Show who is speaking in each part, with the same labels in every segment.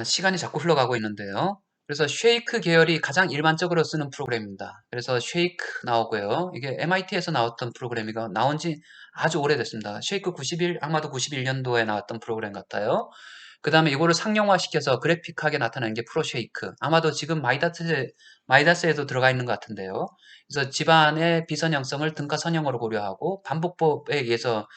Speaker 1: 시간이 자꾸 흘러가고 있는데요. 그래서 쉐이크 계열이 가장 일반적으로 쓰는 프로그램입니다. 그래서 쉐이크 나오고요. 이게 MIT에서 나왔던 프로그램이가 나온 지 아주 오래됐습니다. 쉐이크 91, 아마도 91년도에 나왔던 프로그램 같아요. 그 다음에 이거를 상용화시켜서 그래픽하게 나타내는 게 프로쉐이크. 아마도 지금 마이다스에도 들어가 있는 것 같은데요. 그래서 집안의 비선형성을 등가 선형으로 고려하고 반복법에 의해서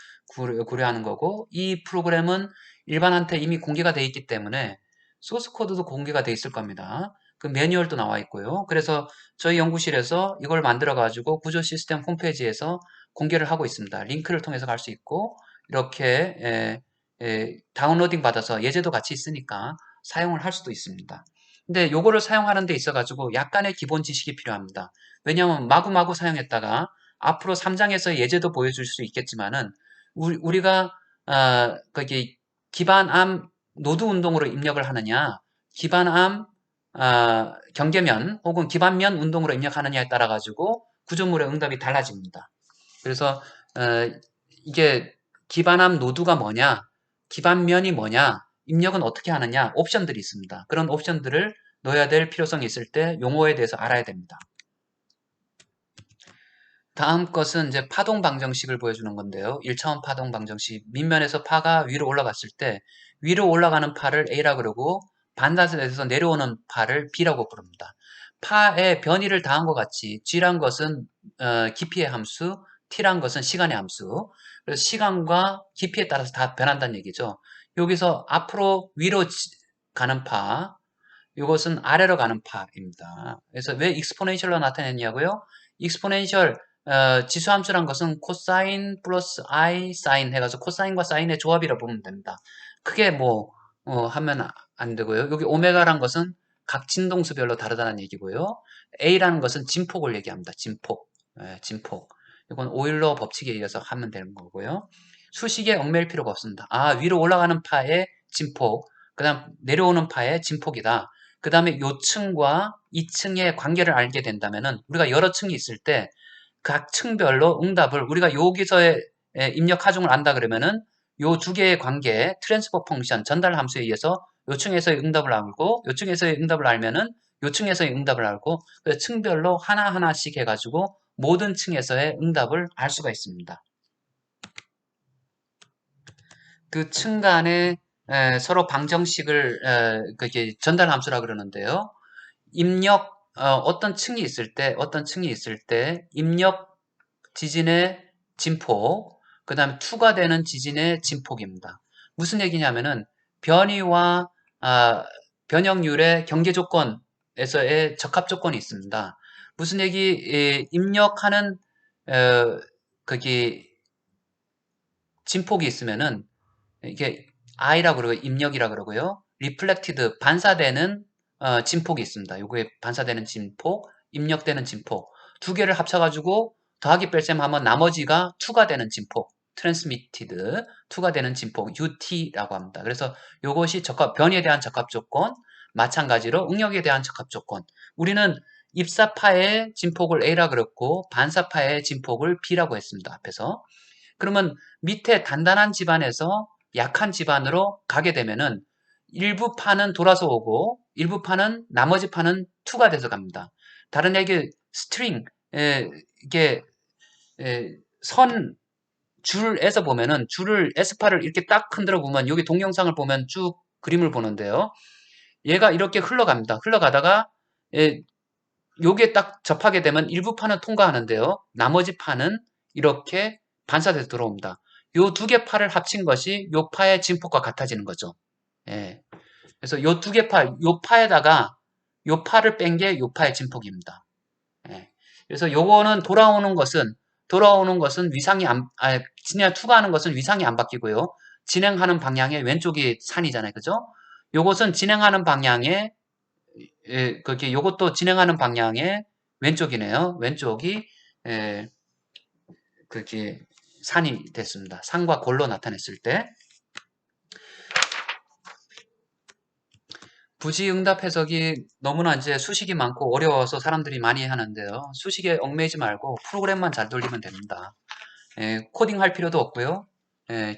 Speaker 1: 고려하는 거고, 이 프로그램은 일반한테 이미 공개가 돼 있기 때문에 소스 코드도 공개가 돼 있을 겁니다. 그 매뉴얼도 나와 있고요. 그래서 저희 연구실에서 이걸 만들어 가지고 구조 시스템 홈페이지에서 공개를 하고 있습니다. 링크를 통해서 갈 수 있고, 이렇게 다운로딩 받아서 예제도 같이 있으니까 사용을 할 수도 있습니다. 근데 요거를 사용하는 데 있어 가지고 약간의 기본 지식이 필요합니다. 왜냐하면 마구마구 사용했다가 앞으로 3장에서 예제도 보여줄 수 있겠지만은 우리가 거기 기반암 노드 운동으로 입력을 하느냐, 기반암 경계면 혹은 기반면 운동으로 입력하느냐에 따라 가지고 구조물의 응답이 달라집니다. 그래서 이게 기반암 노드가 뭐냐, 기반면이 뭐냐, 입력은 어떻게 하느냐, 옵션들이 있습니다. 그런 옵션들을 넣어야 될 필요성이 있을 때 용어에 대해서 알아야 됩니다. 다음 것은 이제 파동 방정식을 보여주는 건데요. 1차원 파동 방정식. 밑면에서 파가 위로 올라갔을 때 위로 올라가는 파를 A라고 그러고 반사선에서 내려오는 파를 B라고 부릅니다. 파에 변이를 다한 것 같이 G란 것은 깊이의 함수, T란 것은 시간의 함수. 그래서 시간과 깊이에 따라서 다 변한다는 얘기죠. 여기서 앞으로 위로 가는 파, 이것은 아래로 가는 파입니다. 그래서 왜 익스포넨셜로 나타냈냐고요? 익스포넨셜 지수함수란 것은 코사인 플러스 i 사인 해가지고 코사인과 사인의 조합이라 보면 됩니다. 크게 뭐 하면 안 되고요. 여기 오메가란 것은 각 진동수별로 다르다는 얘기고요. a라는 것은 진폭을 얘기합니다. 진폭, 진폭. 이건 오일러 법칙에 의해서 하면 되는 거고요. 수식에 얽매일 필요가 없습니다. 위로 올라가는 파의 진폭, 그 다음 내려오는 파의 진폭이다. 그 다음에 요 층과 이 층의 관계를 알게 된다면은 우리가 여러 층이 있을 때 각 층별로 응답을 우리가 여기서의 입력 하중을 안다 그러면은 요 두 개의 관계 트랜스퍼 펑션 전달 함수에 의해서 요 층에서의 응답을 알고 요 층에서의 응답을 알면은 요 층에서의 응답을 알고 층별로 하나하나씩 해가지고 모든 층에서의 응답을 알 수가 있습니다. 그 층 간에 서로 방정식을 그게 전달 함수라 그러는데요. 입력 어떤 층이 있을 때 입력 지진의 진폭, 그 다음에 투과되는 지진의 진폭입니다. 무슨 얘기냐면은 변이와 변형률의 경계 조건에서의 적합 조건이 있습니다. 무슨 얘기? 입력하는 거기 진폭이 있으면은 이게 I라고 그러고 입력이라고 그러고요. reflected 반사되는 진폭이 있습니다. 요거에 반사되는 진폭, 입력되는 진폭 두 개를 합쳐가지고 더하기 뺄셈 하면 나머지가 투가 되는 진폭, transmitted 투가 되는 진폭, UT라고 합니다. 그래서 요것이 변이에 대한 적합 조건, 마찬가지로 응력에 대한 적합 조건. 우리는 입사파의 진폭을 A라고 그랬고 반사파의 진폭을 B라고 했습니다. 앞에서. 그러면 밑에 단단한 집안에서 약한 집안으로 가게 되면은 일부 파는 돌아서 오고 일부 파는 나머지 파는 투가 돼서 갑니다. 다른 얘기 스트링 이게 선 줄에서 보면은 줄을 S파를 이렇게 딱 흔들어 보면 여기 동영상을 보면 쭉 그림을 보는데요. 얘가 이렇게 흘러갑니다. 흘러가다가 요게 딱 접하게 되면 일부 파는 통과하는데요. 나머지 파는 이렇게 반사돼서 들어옵니다. 요 두 개 파를 합친 것이 요 파의 진폭과 같아지는 거죠. 예. 그래서 요 두 개 파, 요 파에다가 요 파를 뺀 게 요 파의 진폭입니다. 예. 그래서 요거는 돌아오는 것은 위상이 진행 투과하는 것은 위상이 안 바뀌고요. 진행하는 방향의 왼쪽이 산이잖아요. 그죠? 요것은 진행하는 방향의 그게 요것도 진행하는 방향의 왼쪽이네요. 왼쪽이 그게 산이 됐습니다. 산과 골로 나타냈을 때 부지응답 해석이 너무나 이제 수식이 많고 어려워서 사람들이 많이 하는데요. 수식에 얽매이지 말고 프로그램만 잘 돌리면 됩니다. 코딩할 필요도 없고요.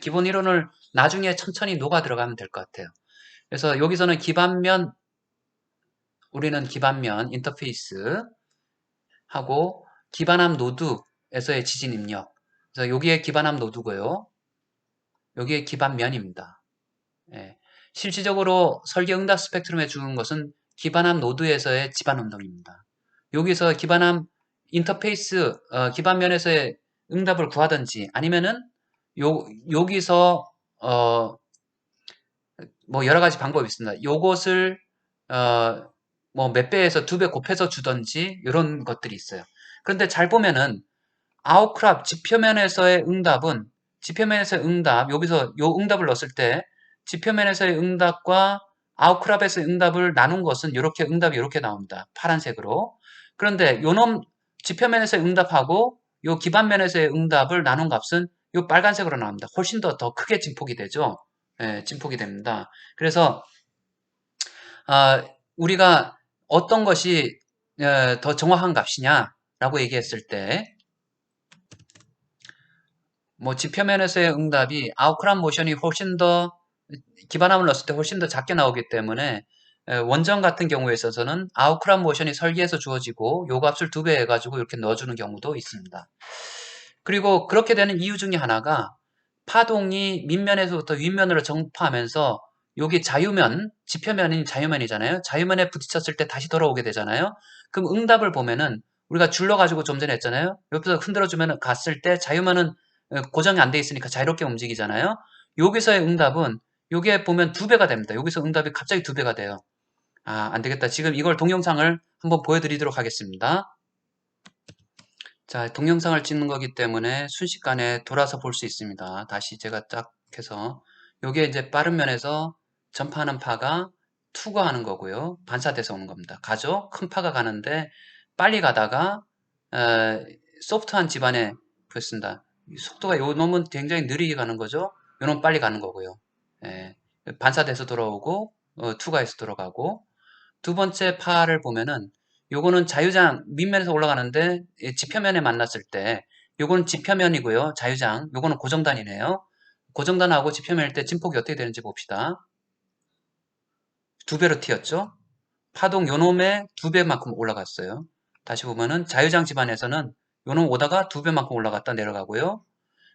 Speaker 1: 기본 이론을 나중에 천천히 녹아 들어가면 될 것 같아요. 그래서 여기서는 기반면, 우리는 기반면 인터페이스 하고 기반함 노드에서의 지진 입력. 그래서 여기에 기반함 노드고요. 여기에 기반면입니다. 예. 실질적으로 설계 응답 스펙트럼에 주는 것은 기반함 노드에서의 지반 운동입니다. 여기서 기반함 인터페이스 기반면에서의 응답을 구하든지 아니면은 여기서 뭐 여러 가지 방법이 있습니다. 요것을 뭐 몇 배에서 두 배 곱해서 주든지 이런 것들이 있어요. 그런데 잘 보면은 아웃크랍 지표면에서의 응답은 지표면에서의 응답 여기서 요 응답을 넣었을 때 지표면에서의 응답과 아웃크랍에서의 응답을 나눈 것은 이렇게 응답이 이렇게 나옵니다. 파란색으로. 그런데 요놈 지표면에서의 응답하고 요 기반면에서의 응답을 나눈 값은 요 빨간색으로 나옵니다. 훨씬 더 크게 진폭이 되죠. 예, 진폭이 됩니다. 그래서 우리가 어떤 것이 더 정확한 값이냐라고 얘기했을 때 뭐 지표면에서의 응답이 아웃크랍 모션이 훨씬 더 기반함을 넣었을 때 훨씬 더 작게 나오기 때문에 원전 같은 경우에 있어서는 아웃크랍 모션이 설계에서 주어지고 요 값을 2배 해가지고 이렇게 넣어주는 경우도 있습니다. 그리고 그렇게 되는 이유 중에 하나가 파동이 밑면에서부터 윗면으로 전파하면서 여기 자유면, 지표면이 자유면이잖아요. 자유면에 부딪혔을 때 다시 돌아오게 되잖아요. 그럼 응답을 보면은 우리가 줄러가지고 좀 전에 했잖아요. 옆에서 흔들어주면 갔을 때 자유면은 고정이 안 돼 있으니까 자유롭게 움직이잖아요. 여기서의 응답은 요게 보면 2배가 됩니다. 여기서 응답이 갑자기 2배가 돼요. 안 되겠다. 지금 이걸 동영상을 한번 보여드리도록 하겠습니다. 자, 동영상을 찍는 거기 때문에 순식간에 돌아서 볼 수 있습니다. 다시 제가 딱 해서 요게 이제 빠른 면에서 전파하는 파가 투과하는 거고요. 반사돼서 오는 겁니다. 가죠? 큰 파가 가는데 빨리 가다가 소프트한 집안에 보였습니다. 속도가 요 놈은 굉장히 느리게 가는 거죠. 요 놈은 빨리 가는 거고요. 예, 반사돼서 돌아오고 투과해서 돌아가고 두 번째 파를 보면은 요거는 자유장 밑면에서 올라가는데 지표면에 만났을 때 요거는 지표면이고요. 자유장 요거는 고정단이네요. 고정단하고 지표면일 때 진폭이 어떻게 되는지 봅시다. 2배로 튀었죠. 파동 요놈의 2배만큼 올라갔어요. 다시 보면은 자유장 집안에서는 요놈 오다가 2배만큼 올라갔다 내려가고요.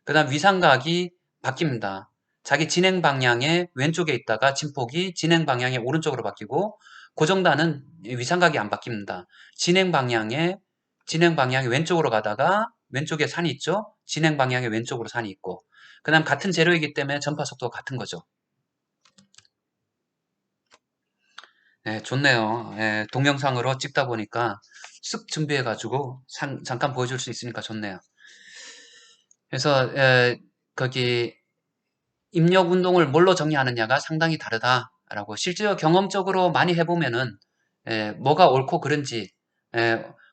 Speaker 1: 그 다음 위상각이 바뀝니다. 자기 진행 방향의 왼쪽에 있다가 진폭이 진행 방향의 오른쪽으로 바뀌고 고정단은 위상각이 안 바뀝니다. 진행 방향의 왼쪽으로 가다가 왼쪽에 산이 있죠. 진행 방향의 왼쪽으로 산이 있고 그 다음 같은 재료이기 때문에 전파 속도가 같은 거죠. 네, 좋네요. 동영상으로 찍다 보니까 쓱 준비해가지고 잠깐 보여줄 수 있으니까 좋네요. 그래서 거기 입력 운동을 뭘로 정의하느냐가 상당히 다르다라고 실제로 경험적으로 많이 해보면은 뭐가 옳고 그른지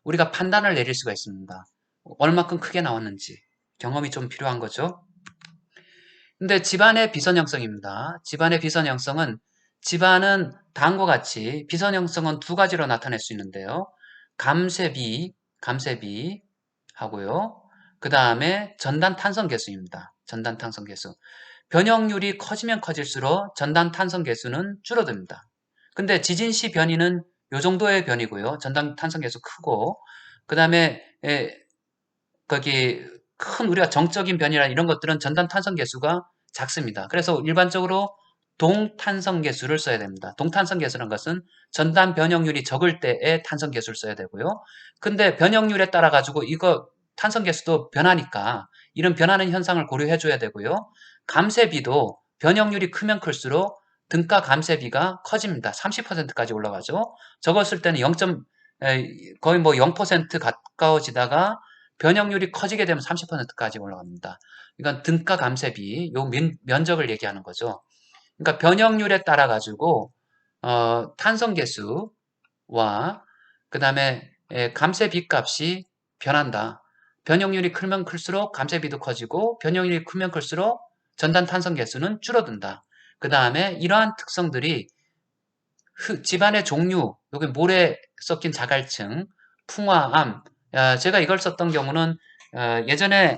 Speaker 1: 우리가 판단을 내릴 수가 있습니다. 얼마큼 크게 나왔는지 경험이 좀 필요한 거죠. 근데 집안의 비선형성입니다. 집안의 비선형성은 집안은 다음과 같이 비선형성은 두 가지로 나타낼 수 있는데요. 감쇄비 하고요. 그 다음에 전단 탄성 개수입니다. 전단 탄성 개수. 변형률이 커지면 커질수록 전단 탄성 개수는 줄어듭니다. 근데 지진시 변이는 요 정도의 변이고요. 전단 탄성 개수 크고 그 다음에 거기 큰 우리가 정적인 변이나 이런 것들은 전단 탄성 개수가 작습니다. 그래서 일반적으로 동탄성 개수를 써야 됩니다. 동탄성 개수라는 것은 전단 변형률이 적을 때의 탄성 개수를 써야 되고요. 근데 변형률에 따라 가지고 이거 탄성 개수도 변하니까 이런 변하는 현상을 고려해 줘야 되고요. 감쇄비도 변형률이 크면 클수록 등가 감쇄비가 커집니다. 30%까지 올라가죠. 적었을 때는 0. 거의 뭐 0% 가까워지다가 변형률이 커지게 되면 30%까지 올라갑니다. 이건 등가 감쇄비, 요 면적을 얘기하는 거죠. 그러니까 변형률에 따라 가지고 탄성 개수와 그 다음에 감쇄비 값이 변한다. 변형률이 크면 클수록 감쇄비도 커지고 변형률이 크면 클수록 전단 탄성 개수는 줄어든다. 그 다음에 이러한 특성들이 집안의 종류, 여기 모래 섞인 자갈층, 풍화암, 제가 이걸 썼던 경우는 예전에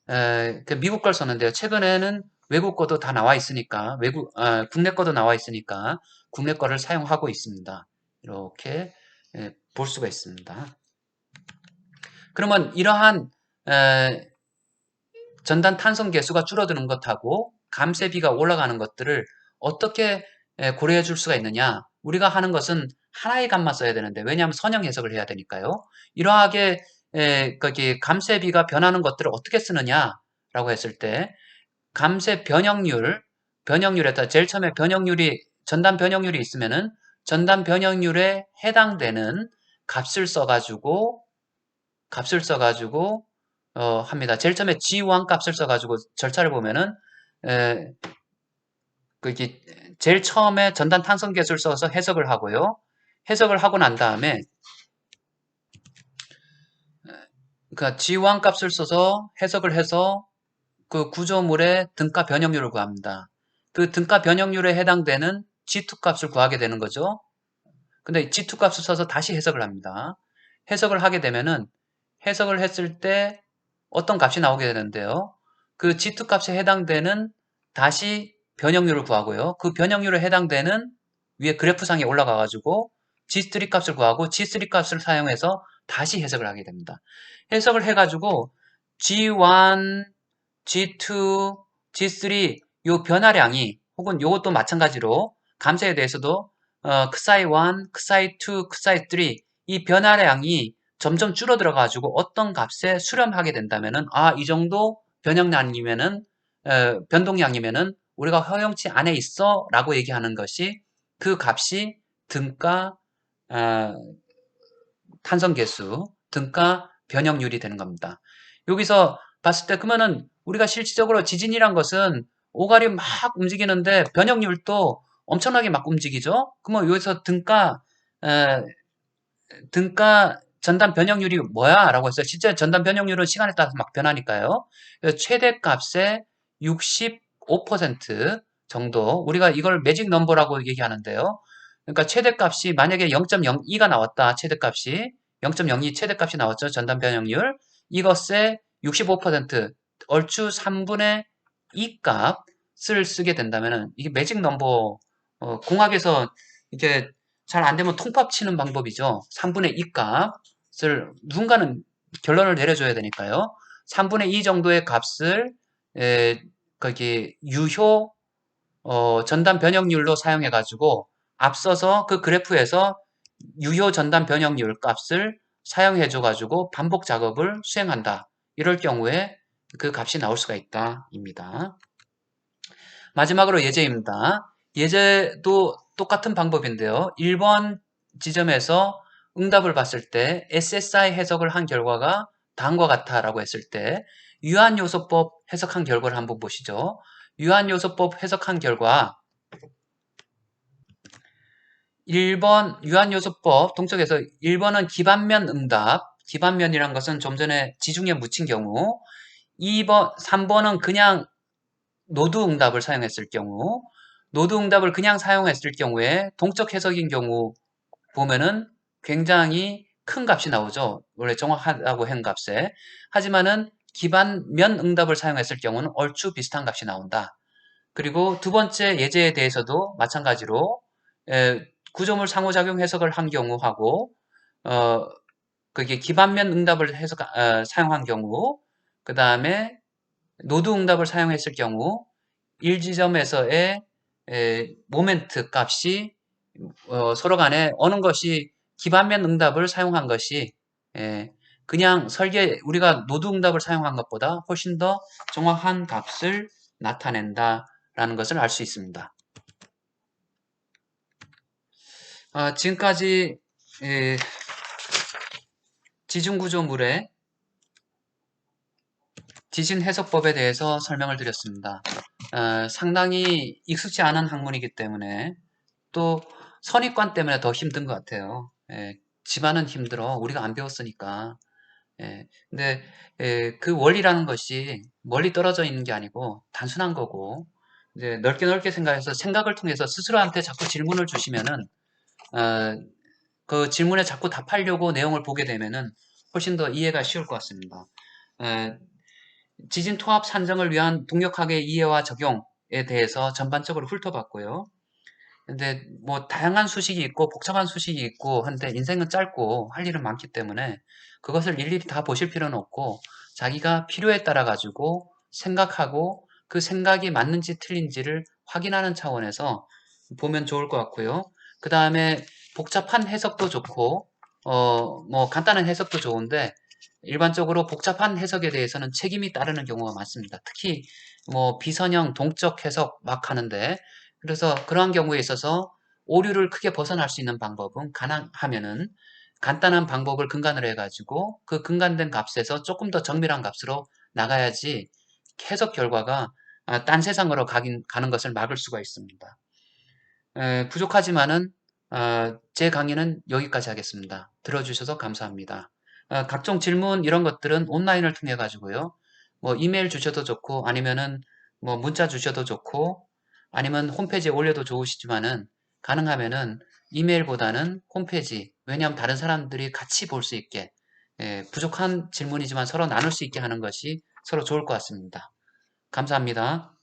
Speaker 1: 그 미국 걸 썼는데요. 최근에는 외국 거도 다 나와 있으니까 국내 거도 나와 있으니까 국내 거를 사용하고 있습니다. 이렇게 볼 수가 있습니다. 그러면 이러한 전단 탄성 계수가 줄어드는 것하고 감쇄비가 올라가는 것들을 어떻게 고려해 줄 수가 있느냐? 우리가 하는 것은 하나의 값만 써야 되는데, 왜냐하면 선형 해석을 해야 되니까요. 이러하게 거기 감쇄비가 변하는 것들을 어떻게 쓰느냐라고 했을 때 감쇄 변형률에다 제일 처음에 전단 변형률이 있으면은 전단 변형률에 해당되는 값을 써가지고 합니다. 제일 처음에 G1 값을 써가지고 절차를 보면은 그게 제일 처음에 전단 탄성 계수를 써서 해석을 하고요. 해석을 하고 난 다음에 그 G1 값을 써서 해석을 해서 그 구조물의 등가 변형률을 구합니다. 그 등가 변형률에 해당되는 G2 값을 구하게 되는 거죠. 근데 G2 값을 써서 다시 해석을 합니다. 해석을 하게 되면은 해석을 했을 때 어떤 값이 나오게 되는데요. 그 G2 값에 해당되는 다시 변형률을 구하고요. 그 변형률에 해당되는 위에 그래프상에 올라가 가지고 G3 값을 구하고 G3 값을 사용해서 다시 해석을 하게 됩니다. 해석을 해가지고 G1, G2, G3 요 변화량이 혹은 요것도 마찬가지로 감쇄에 대해서도 xi1, xi2, xi3 이 변화량이 점점 줄어들어 가지고 어떤 값에 수렴하게 된다면은 이 정도 변동량이면은 우리가 허용치 안에 있어 라고 얘기하는 것이 그 값이 등가 어, 탄성계수, 등가 변형률이 되는 겁니다. 여기서 봤을 때 그러면은 우리가 실질적으로 지진이란 것은 오가리 막 움직이는데 변형률도 엄청나게 막 움직이죠. 그러면 여기서 등가 전단 변형률이 뭐야? 라고 했어요. 실제 전단 변형률은 시간에 따라서 막 변하니까요. 최대값의 65% 정도, 우리가 이걸 매직 넘버라고 얘기하는데요. 그러니까 최대값이 만약에 0.02가 나왔다. 최대값이 0.02 최대값이 나왔죠. 전단 변형률. 이것의 65% 얼추 3분의 2 값을 쓰게 된다면은 이게 매직 넘버 공학에서 이게 잘 안 되면 통합 치는 방법이죠. 3분의 2 값을 누군가는 결론을 내려줘야 되니까요. 3분의 2 정도의 값을 거기 유효 전단 변형률로 사용해 가지고 앞서서 그 그래프에서 유효 전단 변형률 값을 사용해 줘 가지고 반복 작업을 수행한다. 이럴 경우에 그 값이 나올 수가 있다 입니다. 마지막으로 예제입니다. 예제도 똑같은 방법인데요. 1번 지점에서 응답을 봤을 때 SSI 해석을 한 결과가 다음과 같아 라고 했을 때 유한요소법 해석한 결과를 한번 보시죠. 유한요소법 해석한 결과 1번 유한요소법 동쪽에서 1번은 기반면 응답, 기반면이란 것은 좀 전에 지중해 묻힌 경우 3번은 그냥 노드 응답을 사용했을 경우, 노드 응답을 그냥 사용했을 경우에 동적 해석인 경우 보면은 굉장히 큰 값이 나오죠. 원래 정확하다고 한 값에. 하지만은 기반면 응답을 사용했을 경우는 얼추 비슷한 값이 나온다. 그리고 두 번째 예제에 대해서도 마찬가지로 구조물 상호작용 해석을 한 경우하고 어, 그게 기반면 응답을 사용한 경우, 그 다음에 노드 응답을 사용했을 경우 1지점에서의 모멘트 값이 서로 간에 어느 것이 기반면 응답을 사용한 것이 그냥 우리가 노드 응답을 사용한 것보다 훨씬 더 정확한 값을 나타낸다라는 것을 알 수 있습니다. 지금까지 지중구조물의 지진 해석법에 대해서 설명을 드렸습니다. 상당히 익숙지 않은 학문이기 때문에 또 선입관 때문에 더 힘든 것 같아요. 집안은 힘들어. 우리가 안 배웠으니까. 근데 그 원리라는 것이 멀리 떨어져 있는 게 아니고 단순한 거고 이제 넓게 생각해서 생각을 통해서 스스로한테 자꾸 질문을 주시면은 그 질문에 자꾸 답하려고 내용을 보게 되면은 훨씬 더 이해가 쉬울 것 같습니다. 지진 토합 산정을 위한 동력학의 이해와 적용에 대해서 전반적으로 훑어봤고요. 근데 뭐 다양한 수식이 있고 복잡한 수식이 있고 한데 인생은 짧고 할 일은 많기 때문에 그것을 일일이 다 보실 필요는 없고 자기가 필요에 따라 가지고 생각하고 그 생각이 맞는지 틀린지를 확인하는 차원에서 보면 좋을 것 같고요. 그 다음에 복잡한 해석도 좋고 뭐 간단한 해석도 좋은데 일반적으로 복잡한 해석에 대해서는 책임이 따르는 경우가 많습니다. 특히 뭐 비선형 동적 해석 막 하는데 그래서 그러한 경우에 있어서 오류를 크게 벗어날 수 있는 방법은 가능하면은 간단한 방법을 근간으로 해가지고 그 근간된 값에서 조금 더 정밀한 값으로 나가야지 해석 결과가 딴 세상으로 가는 것을 막을 수가 있습니다. 부족하지만은 제 강의는 여기까지 하겠습니다. 들어주셔서 감사합니다. 각종 질문 이런 것들은 온라인을 통해 가지고요. 뭐 이메일 주셔도 좋고 아니면은 뭐 문자 주셔도 좋고 아니면 홈페이지에 올려도 좋으시지만은 가능하면은 이메일보다는 홈페이지 왜냐하면 다른 사람들이 같이 볼 수 있게 부족한 질문이지만 서로 나눌 수 있게 하는 것이 서로 좋을 것 같습니다. 감사합니다.